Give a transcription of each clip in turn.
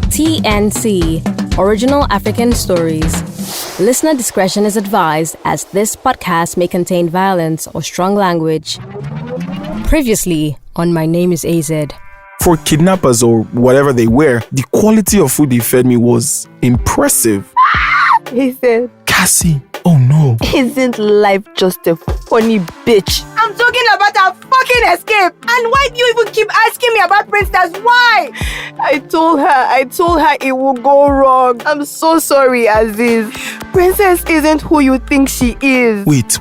TNC, Original African Stories. Listener discretion is advised as this podcast may contain violence or strong language. Previously on My Name is A-Zed. For kidnappers or whatever they were, the quality of food they fed me was impressive. He said, Kassy, oh no. Isn't life just a funny bitch? I'm talking about our fucking escape. And why do you even keep asking me about Princess? Why? I told her it will go wrong. I'm so sorry, Azeez. Princess isn't who you think she is. Wait.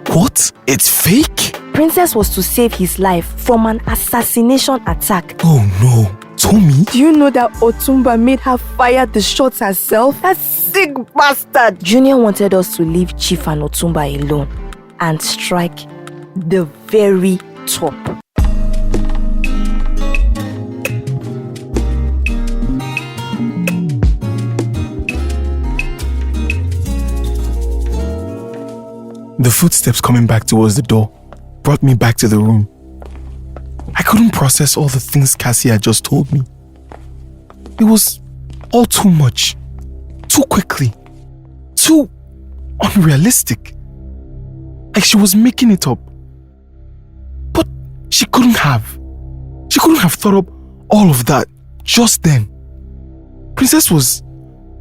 What? It's fake? Princess was to save his life from an assassination attack. Oh no. Tomi? Do you know that Otunba made her fire the shots herself? That sick bastard! Junior wanted us to leave Chief and Otunba alone and strike the very top. The footsteps coming back towards the door brought me back to the room. I couldn't process all the things Kassy had just told me. It was all too much, too quickly, too unrealistic. Like she was making it up. But she couldn't have thought up all of that just then. Princess was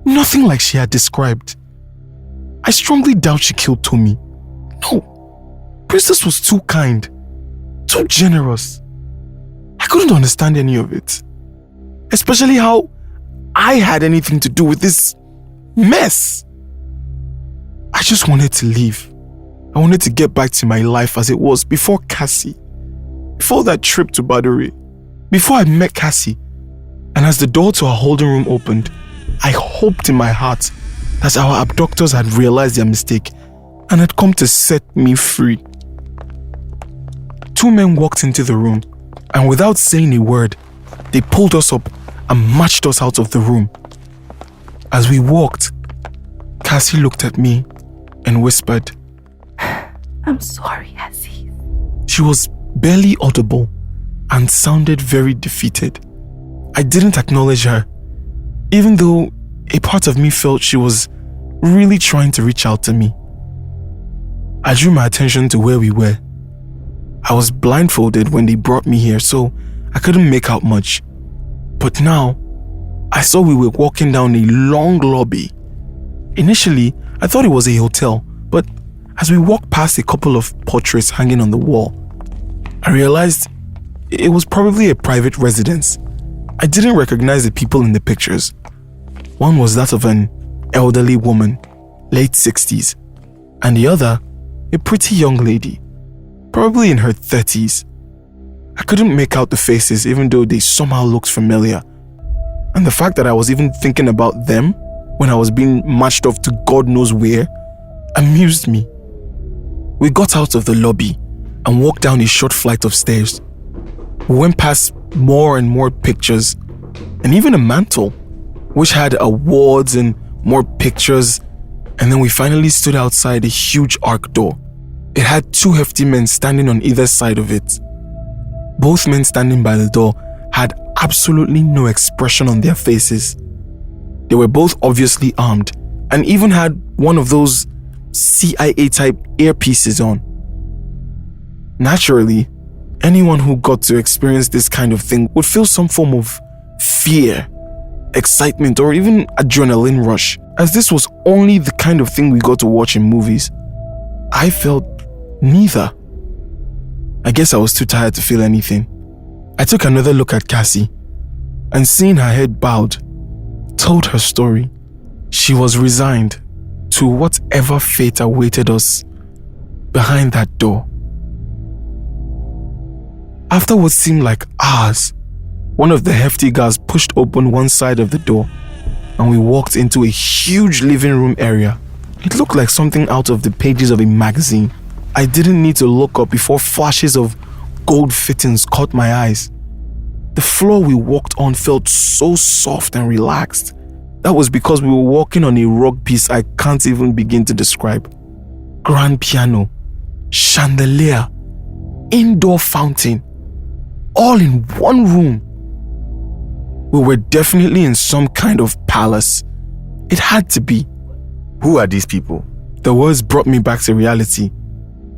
nothing like she had described. I strongly doubt she killed Tomi. No, Princess was too kind, too generous. I couldn't understand any of it. Especially how I had anything to do with this mess. I just wanted to leave. I wanted to get back to my life as it was before Kassy. Before that trip to Badore. Before I met Kassy. And as the door to our holding room opened, I hoped in my heart that our abductors had realized their mistake and had come to set me free. Two men walked into the room, and without saying a word, they pulled us up and marched us out of the room. As we walked, Kassy looked at me and whispered, I'm sorry, Azeez. She was barely audible and sounded very defeated. I didn't acknowledge her, even though a part of me felt she was really trying to reach out to me. I drew my attention to where we were. I was blindfolded when they brought me here, so I couldn't make out much. But now, I saw we were walking down a long lobby. Initially, I thought it was a hotel, but as we walked past a couple of portraits hanging on the wall, I realized it was probably a private residence. I didn't recognize the people in the pictures. One was that of an elderly woman, late 60s, and the other, a pretty young lady, probably in her 30s. I couldn't make out the faces even though they somehow looked familiar. And the fact that I was even thinking about them when I was being marched off to God knows where amused me. We got out of the lobby and walked down a short flight of stairs. We went past more and more pictures and even a mantle which had awards and more pictures, and then we finally stood outside a huge arch door. It had two hefty men standing on either side of it. Both men standing by the door had absolutely no expression on their faces. They were both obviously armed and even had one of those CIA-type earpieces on. Naturally, anyone who got to experience this kind of thing would feel some form of fear, excitement, or even adrenaline rush, as this was only the kind of thing we got to watch in movies. I felt neither. I guess I was too tired to feel anything. I took another look at Kassy, and seeing her head bowed, told her story. She was resigned to whatever fate awaited us behind that door. After what seemed like hours, one of the hefty guards pushed open one side of the door, and we walked into a huge living room area. It looked like something out of the pages of a magazine. I didn't need to look up before flashes of gold fittings caught my eyes. The floor we walked on felt so soft and relaxed. That was because we were walking on a rug piece I can't even begin to describe. Grand piano, chandelier, indoor fountain, all in one room. We were definitely in some kind of palace. It had to be. Who are these people? The words brought me back to reality.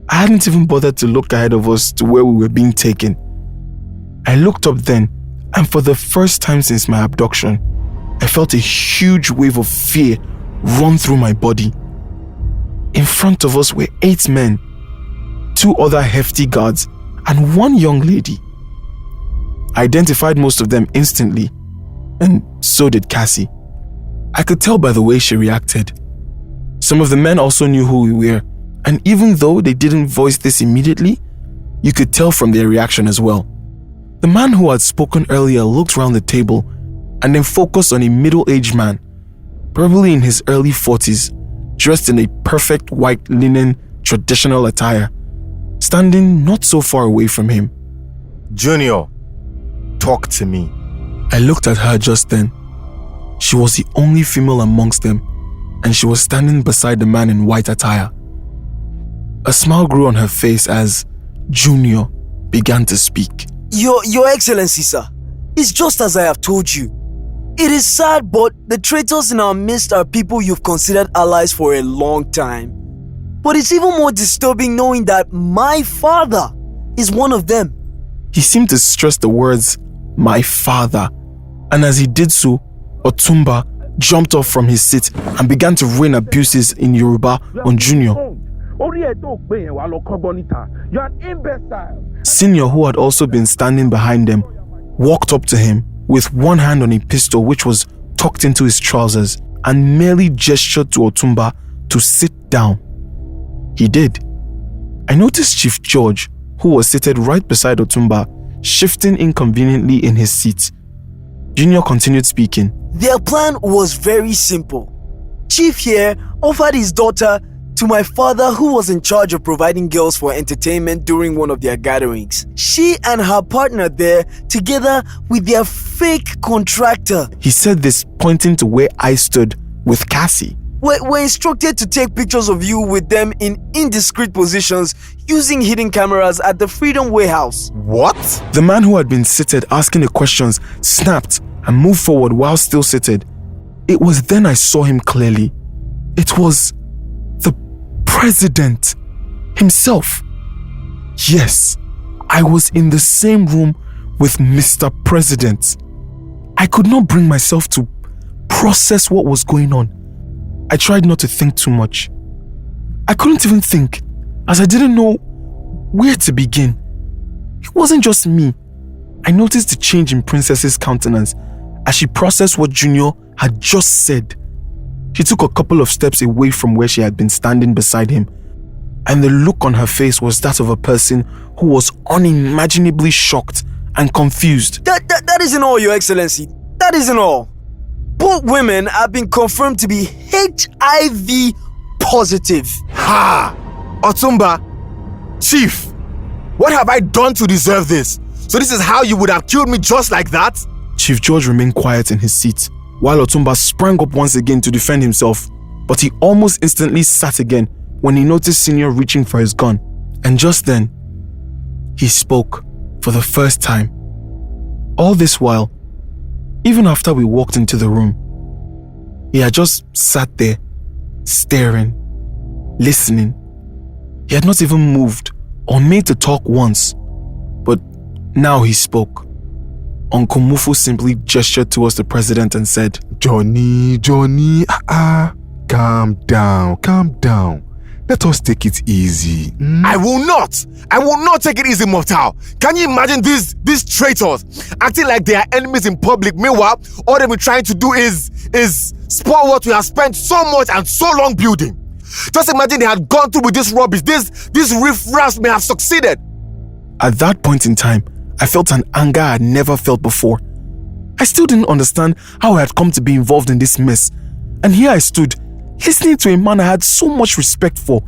I hadn't even bothered to look ahead of us to where we were being taken. I looked up then, and for the first time since my abduction, I felt a huge wave of fear run through my body. In front of us were 8 men, 2 other hefty guards, and 1 young lady. I identified most of them instantly, and so did Kassy. I could tell by the way she reacted. Some of the men also knew who we were, and even though they didn't voice this immediately, you could tell from their reaction as well. The man who had spoken earlier looked round the table and then focused on a middle-aged man, probably in his early 40s, dressed in a perfect white linen traditional attire, standing not so far away from him. Junior, talk to me. I looked at her just then. She was the only female amongst them, and she was standing beside the man in white attire. A smile grew on her face as Junior began to speak. Your Excellency, sir, it's just as I have told you. It is sad, but the traitors in our midst are people you've considered allies for a long time. But it's even more disturbing knowing that my father is one of them. He seemed to stress the words, my father, and as he did so, Otunba jumped off from his seat and began to rain abuses in Yoruba on Junior. You're an imbecile. Senior, who had also been standing behind them, walked up to him with one hand on a pistol which was tucked into his trousers and merely gestured to Otunba to sit down. He did. I noticed Chief George, who was seated right beside Otunba, shifting inconveniently in his seat. Junior continued speaking. Their plan was very simple. Chief here offered his daughter to my father, who was in charge of providing girls for entertainment during one of their gatherings. She and her partner there, together with their fake contractor. He said this pointing to where I stood with Kassy. We're instructed to take pictures of you with them in indiscreet positions using hidden cameras at the Freedom Warehouse. What? The man who had been seated asking the questions snapped and moved forward while still seated. It was then I saw him clearly. It was the president himself. Yes, I was in the same room with Mr. President. I could not bring myself to process what was going on. I tried not to think too much. I couldn't even think, as I didn't know where to begin. It wasn't just me. I noticed the change in Princess's countenance as she processed what Junior had just said. She took a couple of steps away from where she had been standing beside him, and the look on her face was that of a person who was unimaginably shocked and confused. That isn't all, Your Excellency. That isn't all. Both women have been confirmed to be HIV positive. Ha! Otunba, Chief, what have I done to deserve this? So this is how you would have killed me just like that? Chief George remained quiet in his seat, while Otunba sprang up once again to defend himself, but he almost instantly sat again when he noticed Senior reaching for his gun. And just then, he spoke for the first time. All this while, even after we walked into the room, he had just sat there, staring, listening. He had not even moved or made to talk once, but now he spoke. Uncle Mufu simply gestured towards the president and said, Johnny, calm down. Let us take it easy. I will not take it easy, Mortal. Can you imagine these traitors acting like they are enemies in public? Meanwhile, all they've been trying to do is spoil what we have spent so much and so long building. Just imagine they had gone through with this rubbish. This riffraff may have succeeded. At that point in time, I felt an anger I had never felt before. I still didn't understand how I had come to be involved in this mess. And here I stood, listening to a man I had so much respect for,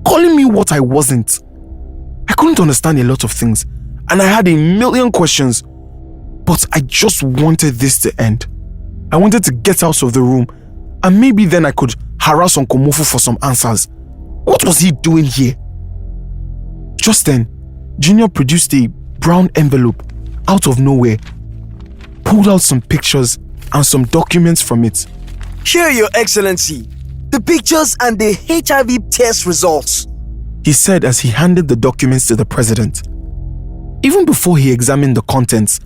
calling me what I wasn't. I couldn't understand a lot of things, and I had a million questions. But I just wanted this to end. I wanted to get out of the room, and maybe then I could harass Uncle Mufu for some answers. What was he doing here? Just then, Junior produced a brown envelope out of nowhere, pulled out some pictures and some documents from it. Here, Your Excellency, the pictures and the HIV test results, he said as he handed the documents to the president. Even before he examined the contents,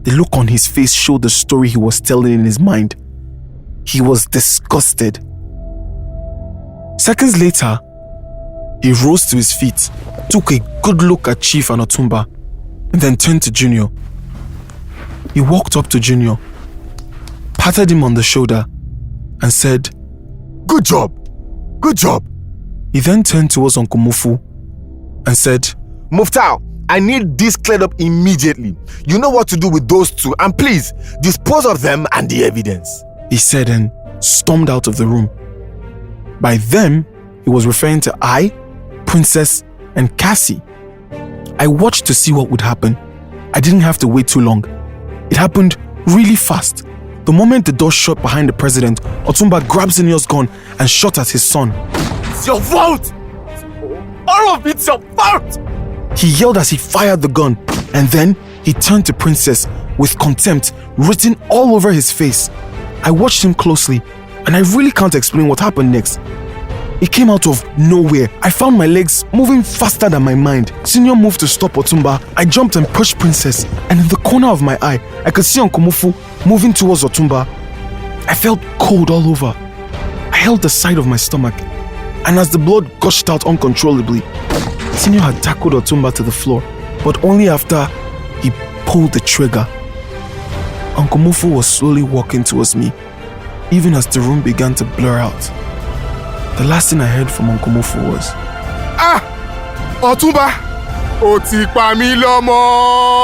the look on his face showed the story he was telling in his mind. He was disgusted. Seconds later, he rose to his feet, took a good look at Chief and Otunba, and then turned to Junior. He walked up to Junior, patted him on the shoulder, and said, Good job. Good job. He then turned towards Uncle Mufu and said, Muftau, I need this cleared up immediately. You know what to do with those two, and please, dispose of them and the evidence. He said and stormed out of the room. By them, he was referring to I, Princess, and Kassy. I watched to see what would happen. I didn't have to wait too long. It happened really fast. The moment the door shut behind the president, Otunba grabbed Senior's gun and shot at his son. It's your fault! All of it's your fault! He yelled as he fired the gun, and then he turned to Princess with contempt written all over his face. I watched him closely, and I really can't explain what happened next. It came out of nowhere. I found my legs moving faster than my mind. Senior moved to stop Otunba. I jumped and pushed Princess, and in the corner of my eye, I could see Uncle Mufu moving towards Otunba. I felt cold all over. I held the side of my stomach, and as the blood gushed out uncontrollably, Senior had tackled Otunba to the floor, but only after he pulled the trigger. Uncle Mufu was slowly walking towards me, even as the room began to blur out. The last thing I heard from Uncle Mufu was, Otunba! Ó ti pa mí lọ́mọ,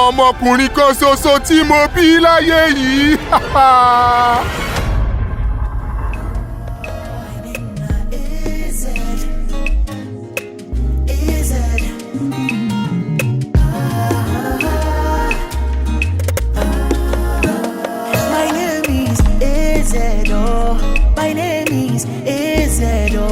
ọmọkùnrin kan ṣoṣo tí mo bí láyé yìí. My name is A-Zed, oh. My name is A-Zed, oh.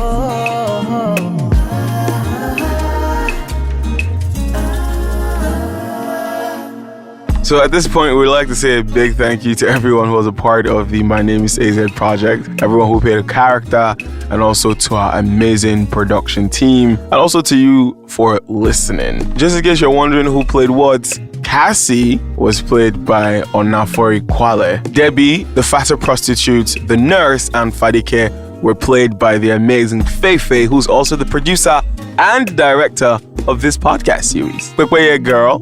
So at this point, we'd like to say a big thank you to everyone who was a part of the My Name is A-Zed project, everyone who played a character, and also to our amazing production team, and also to you for listening. Just in case you're wondering who played what, Kassy was played by Onafori Kuale. Debby, the fatter prostitute, the nurse, and Fadeke were played by the amazing Fefe, who's also the producer and director of this podcast series. Pepeye Girl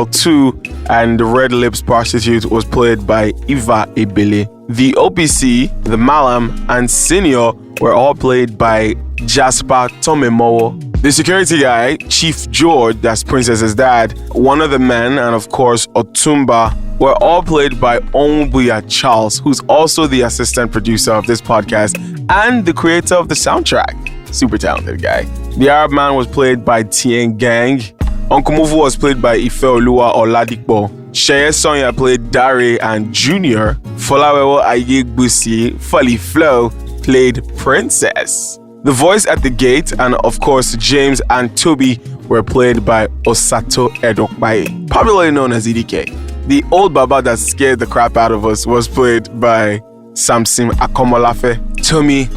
2, and the Redlips prostitute was played by Eva Ebele. The OPC, the Mallam, and Senior were all played by Jasper Tomemowo. The security guy, Chief George, that's Princess's dad, one of the men, and of course Otunba, were all played by Onwubuya Charles, who's also the assistant producer of this podcast and the creator of the soundtrack. Super talented guy. The Arab man was played by Tyeng. Uncle Mufu was played by Ifeoluwa Oladipo. Sheye Sanya played Dare and Junior. Folawewo Ayegbusi Folly Flo played Princess. The voice at the gate, and of course James and Tobi, were played by Osato Edokpaye, popularly known as EDK. The old baba that scared the crap out of us was played by Samson Akomolafe. Tomi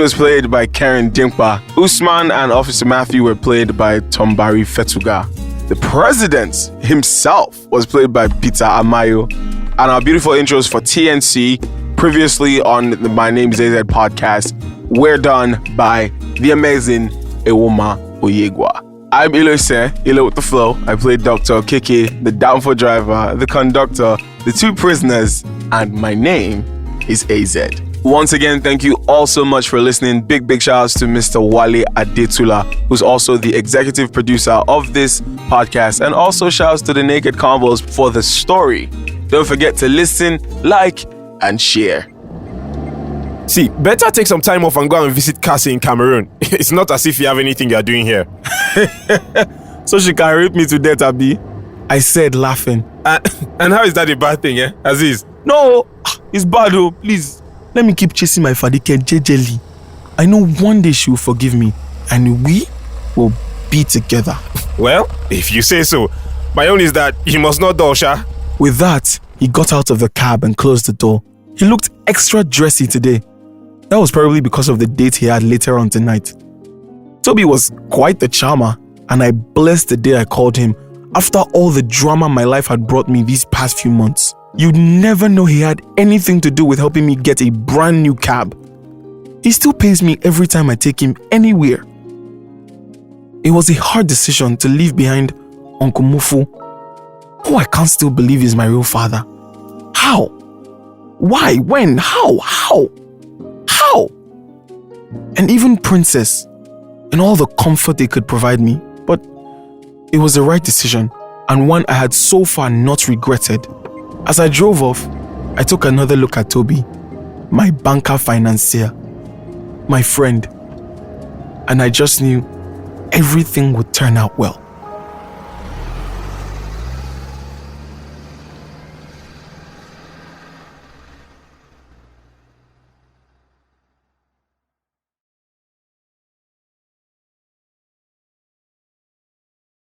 was played by Keren Dimkpa. Usman and Officer Matthew were played by Tombari Fetuga. The president himself was played by Peter Amayo. And our beautiful intros for TNC, previously on the My Name is A-Zed podcast, were done by the amazing Ewoma Oyegwa. I'm Ilo with the flow. I played Dr. Okeke, the Danfo driver, the conductor, the two prisoners, and my name is A-Zed. Once again, thank you all so much for listening. Big shout outs to Mr. Wale Adetula, who's also the executive producer of this podcast, and also shout outs to the Naked Convos for the story. Don't forget to listen, like, and share. See, better take some time off and go and visit Kassy in Cameroon. It's not as if you have anything you're doing here. So she can rape me to death, Abi? I said, laughing. And how is that a bad thing, Azeez? No, it's bad though, please. Let me keep chasing my Fadeke jejely. I know one day she will forgive me, and we will be together. Well, if you say so. My own is that you must not dull, Sha. With that, he got out of the cab and closed the door. He looked extra dressy today. That was probably because of the date he had later on tonight. Tobi was quite the charmer, and I blessed the day I called him after all the drama my life had brought me these past few months. You'd never know he had anything to do with helping me get a brand new cab. He still pays me every time I take him anywhere. It was a hard decision to leave behind Uncle Mufu, who I can't still believe is my real father. How? Why? When? How? How? And even Princess, and all the comfort they could provide me. But it was the right decision, and one I had so far not regretted. As I drove off, I took another look at Tobi, my banker financier, my friend, and I just knew everything would turn out well.